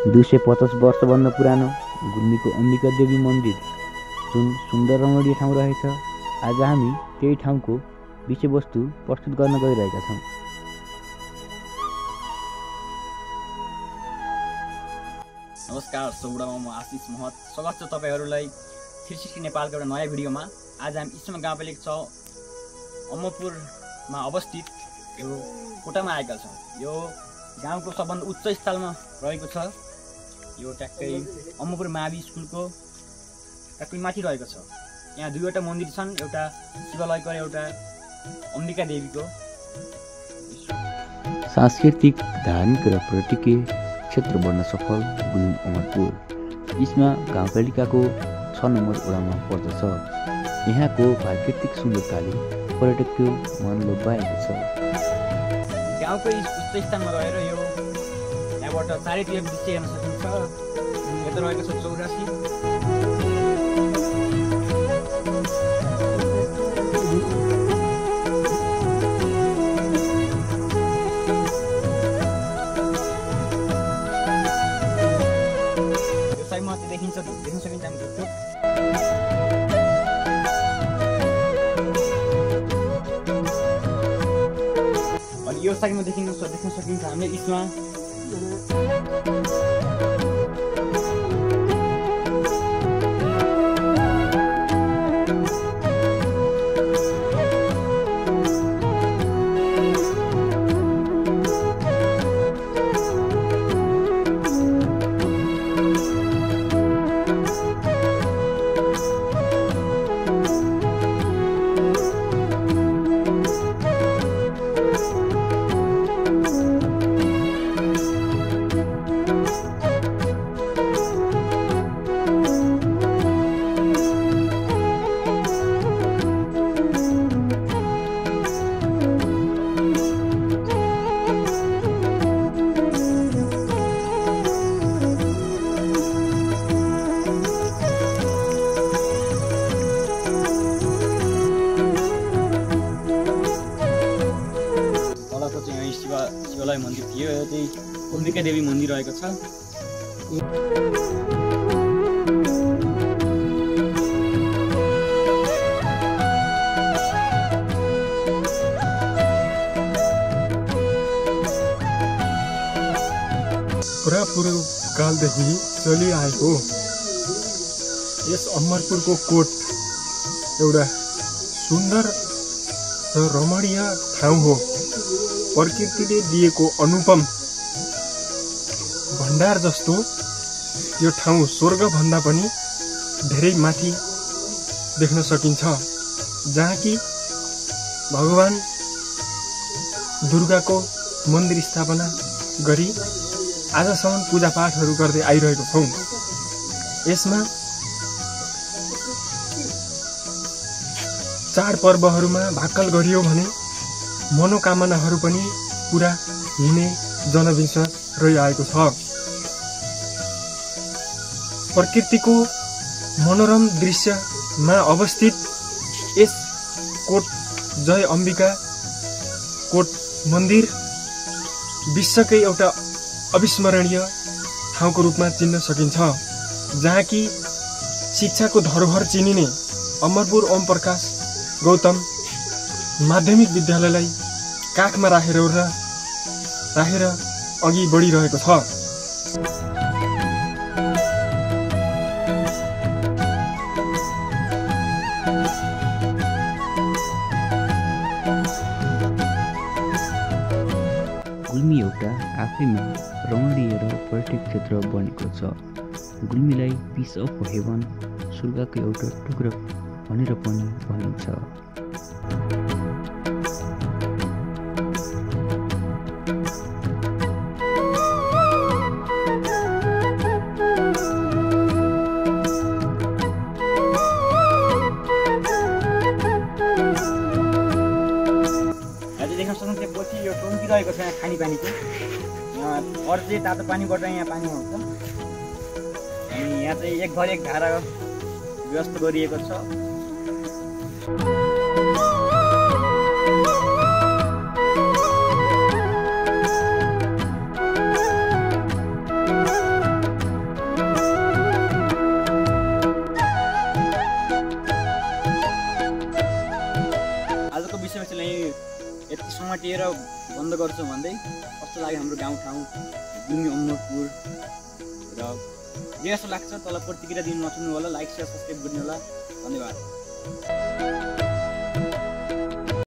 250 वर्षभन्दा पुरानो गुल्मीको अम्बिका देवी मन्दिर जुन सुन्दर रमणीय ठाउँ रहेछ, आज हामी त्यही ठाउँको विषयवस्तु प्रस्तुत गर्न गइरहेका छौँ। नमस्कार सौडामा म आशिष महत स्वागत छ तपाईहरुलाई 360 नेपालको एउटा नयाँ भिडियोमा। आज हामी इस्मा गाउँपालिका 6 अम्मपुरमा अवस्थित यो कोटामा आएका छौँ। यो गाउँको सबभन्दा उच्च स्थलमा रहेको छ। यो ट्याक्कै अम्मपुर मावि स्कुलको ट्याक्कै माथि रहेको छ। यहाँ दुईवटा मन्दिर छन्, एउटा शिवालयको र एउटा अम्बिका देवीको। सांस्कृतिक, धार्मिक र पर्यटकीय क्षेत्र बन्न सफल गुल्मी अमरपुर इस्मा गाउँपालिकाको 6 नम्बर वडामा पर्दछ। यहाँको प्राकृतिक सुन्दरताले पर्यटकको मन लोभ्याएको छ। गाउँको उच्च स्थानमा रहेर यो यहाँबाट चारैतिर दृश्य हेर्न सकिन्छ। यता रहेको छ 84। यो साइडमा देख्न सकिन्छ हाम्रो चोक। अनि यो साइडमा देख्न सकिन्छ हामीले इस्मा शिवालय मन्दिर थियो। यो चाहिँ अम्बिका देवी मन्दिर रहेको छ। पुरापुरो कालदेखि चलिआएको यस अमरपुरको कोट एउटा सुन्दर र रमणीय ठाउँ हो। प्रकृतिले दिएको अनुपम भण्डार जस्तो यो ठाउँ स्वर्गभन्दा पनि धेरै माथि देख्न सकिन्छ, जहाँ कि भगवान दुर्गाको मन्दिर स्थापना गरी आजसम्म पूजापाठहरू गर्दै आइरहेको छौँ। यसमा चाडपर्वहरूमा भाकल गरियो भने मनोकामनाहरू पनि पुरा हुने जनविश्वास रहिआएको छ। प्रकृतिको मनोरम दृश्यमा अवस्थित यस कोट जय अम्बिका कोट मन्दिर विश्वकै एउटा अविस्मरणीय ठाउँको रूपमा चिन्न सकिन्छ, जहाँ कि शिक्षाको धरोहर चिनिने अमरपुर ओम प्रकाश गौतम माध्यमिक विद्यालयलाई काखमा राखेर अघि बढिरहेको छ। गुल्मी एउटा आफैमा रमणीय र पर्यटक क्षेत्र बनेको छ। गुल्मीलाई पिस अफ हेभन, स्वर्गको एउटा टुक्रो भनेर पनि भनिन्छ। यो टोङ्की रहेको छ यहाँ खानेपानीको। यहाँ अर्जे तातो पानीबाट यहाँ पानी आउँछ। अनि यहाँ चाहिँ एक भर एक धारा व्यवस्था गरिएको छ। समाटिएर बन्द गर्छु भन्दै कस्तो लाग्यो हाम्रो गाउँठाउँ गुल्मी अमरपुर र जे जस्तो लाग्छ तल प्रतिक्रिया दिनु नछुड्नु होला, लाइक शेयर सब्सक्राइब गर्नु होला। धन्यवाद।